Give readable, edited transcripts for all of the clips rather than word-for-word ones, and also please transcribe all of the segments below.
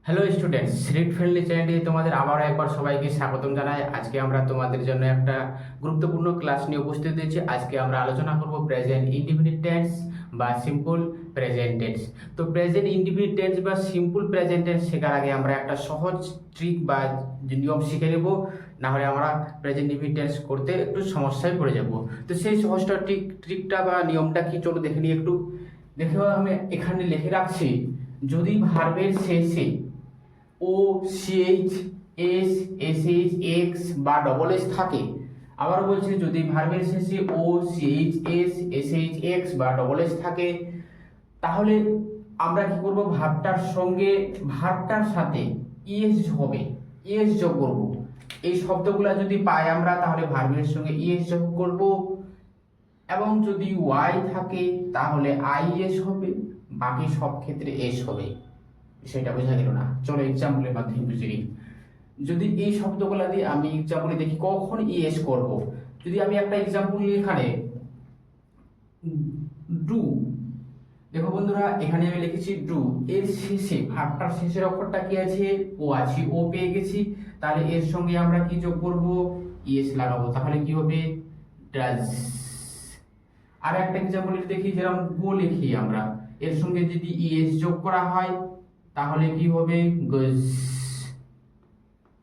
Hello students, read friendly চ্যানেলে তোমাদের আবারও একবার সবাইকে স্বাগতম জানাই। আজকে আমরা তোমাদের জন্য একটা গুরুত্বপূর্ণ ক্লাস নিয়ে উপস্থিত হয়েছি। আজকে আমরা আলোচনা করব প্রেজেন্ট ইনডিফিনিট টেন্স বা সিম্পল প্রেজেন্ট টেন্স। তো প্রেজেন্ট ইনডিফিনিট টেন্স বা সিম্পল প্রেজেন্ট টেন্স শেখার আগে আমরা একটা সহজ ট্রিক বা নিয়ম শিখে নেব, না হলে আমরা প্রেজেন্ট ইনডিফিনিট টেন্স করতে একটু সমস্যায় পড়ে যাব। তো সেই সহজটা ট্রিকটা বা নিয়মটা কি, চলো দেখে নিই একটু। দেখো, আমি এখানে লিখে রাখছি, যদি ভার্বের শেষে ও সিএইচ এস এসএইচ এক্স বা ডবল এস থাকে, আবার বলছি যদি ভার্বের শেষে ও সিএইচ এস এসএইচ এক্স বা ডবল এস থাকে, তাহলে আমরা কি করব, ভার্বটার সাথে ইএস হবে, ইএস যোগ করব। এই শব্দগুলা যদি পাই আমরা, তাহলে ভার্বের সঙ্গে ইএস যোগ করব, এবং যদি ওয়াই থাকে তাহলে আইএস হবে, বাকি সব ক্ষেত্রে এস হবে। সেটা বোঝা গেল না? চলো এক্সাম্পলের মাধ্যমে বুঝে নিই। যদি এই শব্দগুলো দিয়ে আমি এক্সাম্পলে দেখি কখন ইএস করব। যদি আমি একটা এক্সাম্পল নিই, এখানে ডু, দেখো বন্ধুরা, এখানে আমি লিখেছি ডু, এর শেষে ভার্বটার শেষের অক্ষরটা কি আছে, ও আছে, ও পেয়ে গেছি, তাহলে এর সঙ্গে আমরা কি যোগ করব, ইএস লাগাবো, তাহলে কি হবে, ডাজ। আর একটা এক্সাম্পল দেখি, যেরকম গো লিখি আমরা, এর সঙ্গে যদি ইএস যোগ করা হয় তাহলে কি হবে, গোজ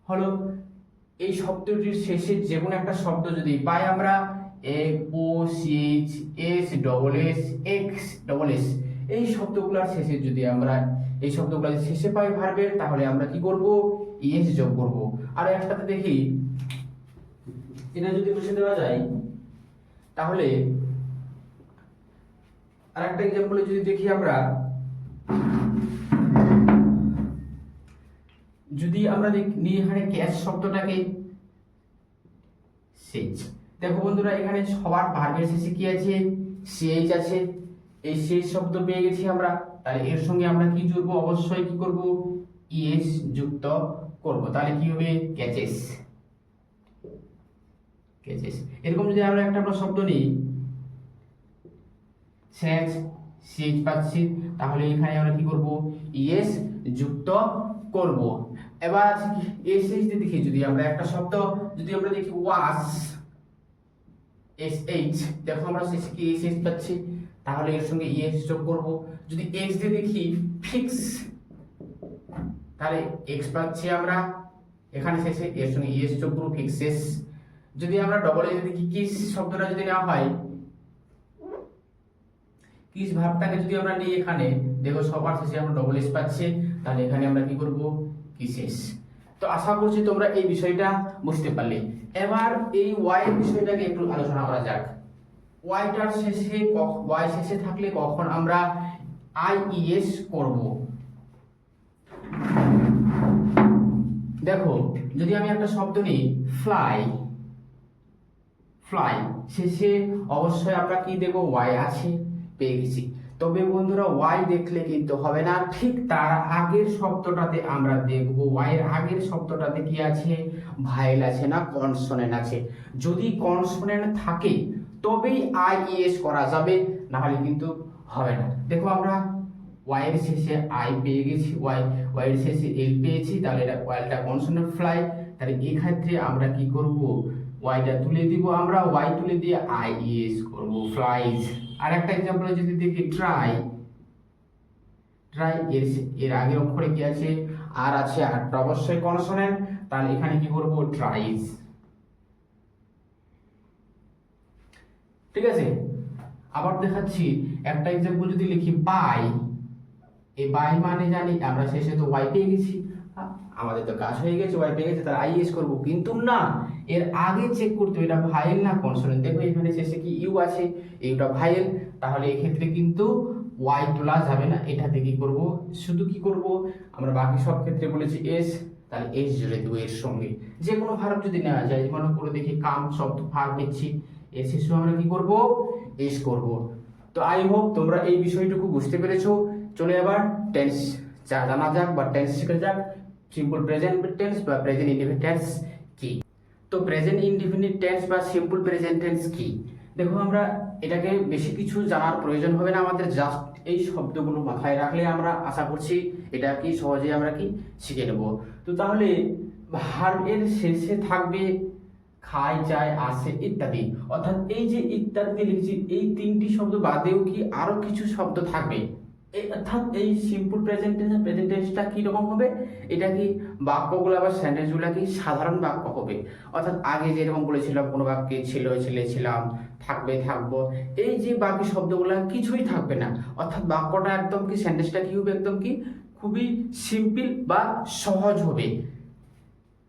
হলো। এই শব্দটির শেষে যে কোনো একটা শব্দ যদি পাই আমরা, A O CH S double S X double S, এই শব্দগুলোর শেষে যদি আমরা এই শব্দগুলো শেষে পাই ভার্বের, তাহলে আমরা কি করব, ইএস যোগ করব। আর একটাতে দেখি, এটা যদি মুছে দেওয়া যায়, তাহলে আর একটা এক্সাম্পলে যদি দেখি আমরা, যদি আমরা নিই এখানে ক্যাচ শব্দটাকে, সেচ। দেখো বন্ধুরা, এখানে সবার ভার্বের শেষে কি আছে, সিএইচ আছে, এই সেচ শব্দ পেয়ে গেছি আমরা, তাহলে এর সঙ্গে আমরা কি জুড়বো, অবশ্যই কি করব, ইএস যুক্ত করব, তাহলে কি হবে, ক্যাচেস, ক্যাচেস। এরকম যদি আমরা একটা শব্দ নিই, সেচ, সিএইচ পাচ্ছি, তাহলে এখানে আমরা কি করব, ইএস যুক্ত করব। এবার আছে কি, এসএইচ দিয়ে দেখি, যদি আমরা একটা শব্দ যদি আমরা দেখি ওয়াস, এসএইচ, দেখো আমরা শেষে কি এসএইচ পাচ্ছি, তাহলে এর সঙ্গে ইএস যোগ করব। যদি এক্স দিয়ে দেখি ফিক্স, তাহলে এক্স পাচ্ছি আমরা, এখানে শেষে এর সঙ্গে ইএস যোগ করব, ফিক্সেস। যদি আমরা ডবল এ দেখি কিস শব্দটা যদি নেওয়া হয়, কিস ভাবটাকে যদি আমরা নিই, এখানে দেখো সবার শেষে আমরা ডবল এস পাচ্ছি, তাহলে এখানে আমরা কি করব, কিসেস। তো আশা করছি তোমরা এই বিষয়টা বুঝতে পারলে। এবার এই ওয়াই এর বিষয়টাকে একটু আলোচনা করা যাক। ওয়াইটার শেষে ওয়াই শেষে থাকলে কখন আমরা আইইএস করব। দেখো, যদি আমি একটা শব্দ নিই ফ্লাই, ফ্লাই শেষে অবশ্যই আমরা কি দেব, ওয়াই আছে, পেয়ে গেছি। তবে বন্ধুরা, ওয়াই দেখলে কিন্তু হবে না, ঠিক তার আগের শব্দটাতে আমরা দেখব, ওয়াই এর আগের শব্দটাতে কি আছে, ভায়েল আছে না কনসোনেন্ট আছে। যদি কনসোনেন্ট থাকে তবেই আইইএস করা যাবে, না হলে কিন্তু হবে না। দেখো, আমরা ওয়াই এর শেষে আই পেয়ে গেছি, ওয়াই এর শেষে এল পেয়েছি, তাহলে এটা ওয়াইটা কনসোনেন্ট ফ্লাই, তাহলে এই ক্ষেত্রে আমরা কি করব, ওয়াইটা তুলে দিব, আমরা ওয়াই তুলে দিয়ে আইইএস করব, ফ্লাইজ। আর একটা এক্সাম্পল যদি দেখি ট্রাই, ট্রাই এর আগের অক্ষরে কি আছে, আর আছে, আরটা অবশ্যই কনসোনেন্ট, তাহলে এখানে কি করব, ট্রাইজ। ঠিক আছে, আবার দেখাচ্ছি একটা এক্সাম্পল যদি লিখি বাই, এই বাই মানে জানি আমরা, শেষে তো ওয়াই পেয়ে গেছি, আমাদের তো কাজ হয়ে গেছে, ওয়াই পেয়ে গেছে, তার আইএস করব। কিন্তু না, এর আগে চেক করতে হবে এটা ভাইয়েল না কনসোনেন্ট। দেখো এখানে শেষে কি ইউ আছে, ইউটা ভাইয়েল, তাহলে এক্ষেত্রে কিন্তু ওয়াই তোলা যাবে না, এটাতে কি করব, শুধু কি করব, আমরা বাকি সব ক্ষেত্রে বলেছি এস, তাহলে এস জুড়ে দেবো এর সঙ্গে। যে কোনো ভার্ব যদি নেওয়া যায়, মনে করে দেখি কাম শব্দ ভার্ব নিচ্ছি, এর শেষে আমরা কি করব, এস করব। তো আই হোপ তোমরা এই বিষয়টুকু বুঝতে পেরেছো। চলে এবার টেন্স জানা যাক বা টেন্স শেখা যাক। সিম্পল প্রেজেন্ট টেন্স বা প্রেজেন্ট ইনডিফিনিট টেন্স কি? তো প্রেজেন্ট ইনডিফিনিট টেন্স বা সিম্পল প্রেজেন্ট টেন্স কি? দেখো, আমরা এটাকে বেশি কিছু জানার প্রয়োজন হবে না আমাদের, জাস্ট এই শব্দগুলো মাথায় রাখলে আমরা আশা করছি এটা কি সহজে আমরা কি শিখে নেব। তো তাহলে ভার্বের শেষে থাকবে খায়, যায়, আসে ইত্যাদি, অর্থাৎ এই যে ইত্যাদি লিখেছি এই তিনটি শব্দ বাদেও কি আরো কিছু শব্দ থাকবে। অর্থাৎ এই সিম্পল প্রেজেন্টেন্সটা কি রকম হবে, এটা কি বাক্যগুলো বা সেন্টেন্সগুলো কি সাধারণ বাক্য হবে। অর্থাৎ আগে যেরকম বলেছিলাম কোনো বাক্যে ছিল, ছিলে, ছিলাম, থাকবে, থাকবো, এই যে বাকি শব্দগুলো কিছুই থাকবে না। অর্থাৎ বাক্যটা একদম কি সেন্টেন্সটা কি হবে, একদম কি খুবই সিম্পল বা সহজ হবে।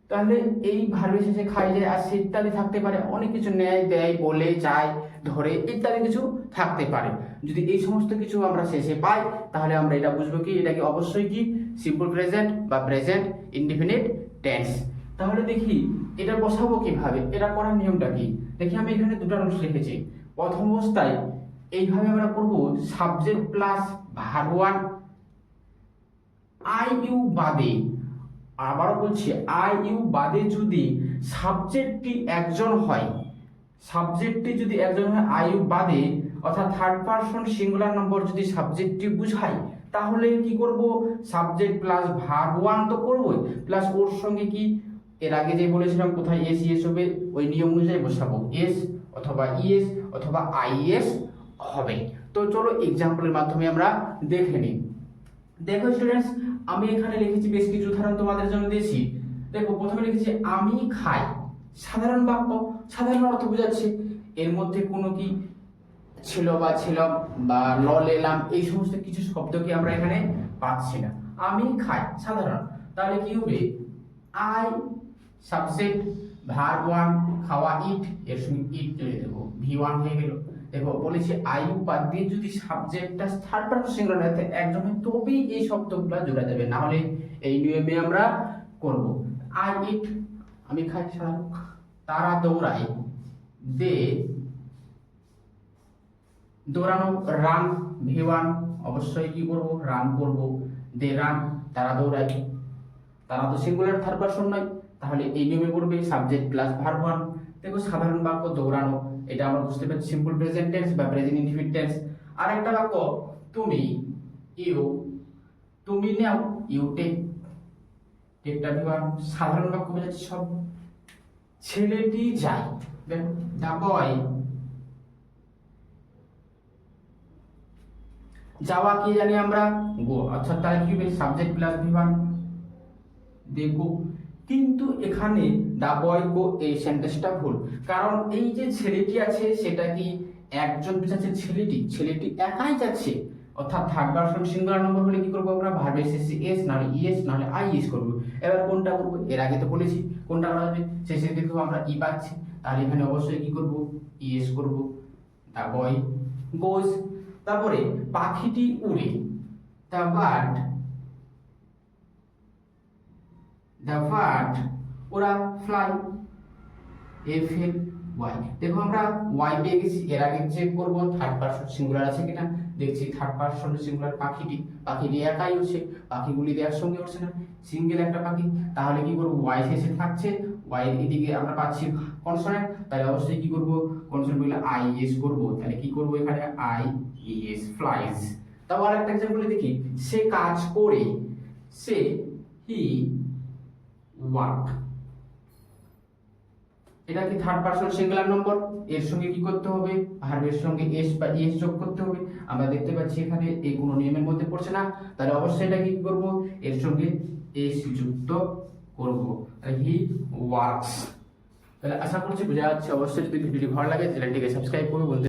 তাহলে এই ভার্বের শেষে খাই, যায়, আসে ইত্যাদি থাকতে পারে, অনেক কিছু নেয়, দেয়, বলে, যায়, ধরে ইত্যাদি কিছু থাকতে পারে। যদি এই সমস্ত কিছু আমরা শেষে পাই তাহলে আমরা এটা বুঝবো কি এটা কি অবশ্যই কি সিম্পল প্রেজেন্ট বা প্রেজেন্ট ইনডিফিনিট টেন্স। তাহলে দেখি এটা বসাবো কিভাবে, এটা করার নিয়মটা কি। দেখি আমি এখানে দুটো নোটস লিখেছি। প্রথম অবস্থায় এইভাবে আমরা করব subject plus verb one I U বাদে, আবারও বলছি আই ইউ বাদে যদি সাবজেক্টটি একজন হয়, সাবজেক্টটি যদি একজন হয় আই ইউ বাদে, অর্থাৎ থার্ড পারসন সিঙ্গুলার নম্বর যদি সাবজেক্টটি বুঝাই তাহলে কি করব সাবজেক্ট প্লাস ভার্ব ওয়ান তো করবই, প্লাস ওর সঙ্গে কি এর আগে যে বলেছিলাম কোথায় এস ইএস হবে ওই নিয়ম অনুযায়ী বসাবো, এস অথবা ইএস অথবা আইএস হবে। তো চলো এক্সাম্পলের মাধ্যমে আমরা দেখে নিই। দেখো স্টুডেন্টস, আমি এখানে লিখেছি বেশ কিছু উদাহরণ তোমাদের জন্য দিয়েছি। দেখো প্রথমে লিখেছি আমি খাই, সাধারণ বাক্য, সাধারণ অর্থ বোঝাচ্ছে। এর মধ্যে কোনো কি ছিল বা ছিলাম বা এলাম এই সমস্ত কিছু শব্দকে আমরা এখানে পাচ্ছি না। আমি খাই সাধারণ, তাহলে কি হবে আই সাবজেক্ট ভার্ব ওয়ান খাওয়া ইট, এর সঙ্গে ইট দেবো, ভি ওয়ান হয়ে গেল। দেখো বলেছি আই ইউ বাদ দিয়ে যদি সাবজেক্টটা থার্ড পারসন সিঙ্গুলার হয় একজন হয় তবেই এই শব্দগুলো জোড়া যাবে, না হলে এই নিয়মে আমরা করব। আই ইট আমি খাই সাধারণ, তারা দৌড়ায়, দে দৌড়ানো, রান ভি ওয়ান অবশ্যই কি করব রান করব, দে রান তারা দৌড়ায়, তারা তো সিঙ্গুলার থার্ড পারসন নয়, তাহলে এই নিয়মে করবে সাবজেক্ট প্লাস ভার্ব ওয়ান। দেখো সাধারণ বাক্য দৌড়ানো, এটা আমরা বুঝতে পারছি সিম্পল প্রেজেন্ট টেন্স বা প্রেজেন্ট ইনডিফিনিট টেন্স। আর একটা বাক্য তুমি, ইউ, তুমি নাও, ইউ টেক, টেকটা ভি ওয়ান সাধারণ বাক্য বোঝাচ্ছে সব। ছেলেটি যায়, দেখো দা বয়, যাওয়া কি জানি আমরা গো, অর্থাৎ তাহলে কি হবে সাবজেক্ট প্লাস ভি ওয়ান দেখো। কিন্তু এখানে দা বয় গো এই সেন্টেন্সটা ভুল, কারণ এই যে ছেলেটি আছে সেটা কি একজন বোঝাচ্ছে, ছেলেটি ছেলেটি একাই যাচ্ছে, অর্থাৎ থার্ড পারসন সিঙ্গুলার নম্বর হলে কি করব আমরা ভার্বের শেষে এস নাহলে ইএস নাহলে আইএস করব। এবার কোনটা করব, এর আগে তো বলেছি কোনটা করা যাবে, শেষে দেখো আমরা ই পাচ্ছি, তাহলে এখানে অবশ্যই কি করব ইএস করব, দা বয় গোজ। তারপরে পাখিটি উড়ে, দা বার্ড, the bird ওরা ফ্লাই, এফ এল ওয়াই। দেখো আমরা ওয়াই পেয়ে গেছি, এর আগে চেক করব থার্ড পারসন সিঙ্গুলার আছে কিনা, দেখছি থার্ড পারসন সিঙ্গুলার পাখিটি, পাখিটি একাই উঠছে, পাখিগুলি একসঙ্গে উঠছে না, সিঙ্গেল একটা পাখি, তাহলে কি করব ওয়াই শেষে থাকছে, ওয়াই এদিকে আমরা পাচ্ছি কনসোনেন্ট, তাহলে অবশ্যই কি করব কনসোনেন্ট বলে আই এস করব, তাহলে কি করব এখানে আই এস ফ্লাইজ। তারপর আরেকটা এক্সাম্পল দেখি, সে কাজ করে, সে হি ওয়ার্ক, এটা কি থার্ড পারসন সিঙ্গুলার নম্বর, এর সঙ্গে কি করতে হবে ভার্বের সঙ্গে এস বা ইএস যোগ করতে হবে। আমরা দেখতে পাচ্ছি এখানে এই কোনো নিয়মের মধ্যে পড়ছে না, তাহলে অবশ্যই এটা কি করব এর সঙ্গে এস যুক্ত করব, হি ওয়ার্কস। তাহলে আশা করছি বোঝা যাচ্ছে। অবশ্যই যদি ভিডিওটি ভালো লাগে চ্যানেলটিকে সাবস্ক্রাইব করবে।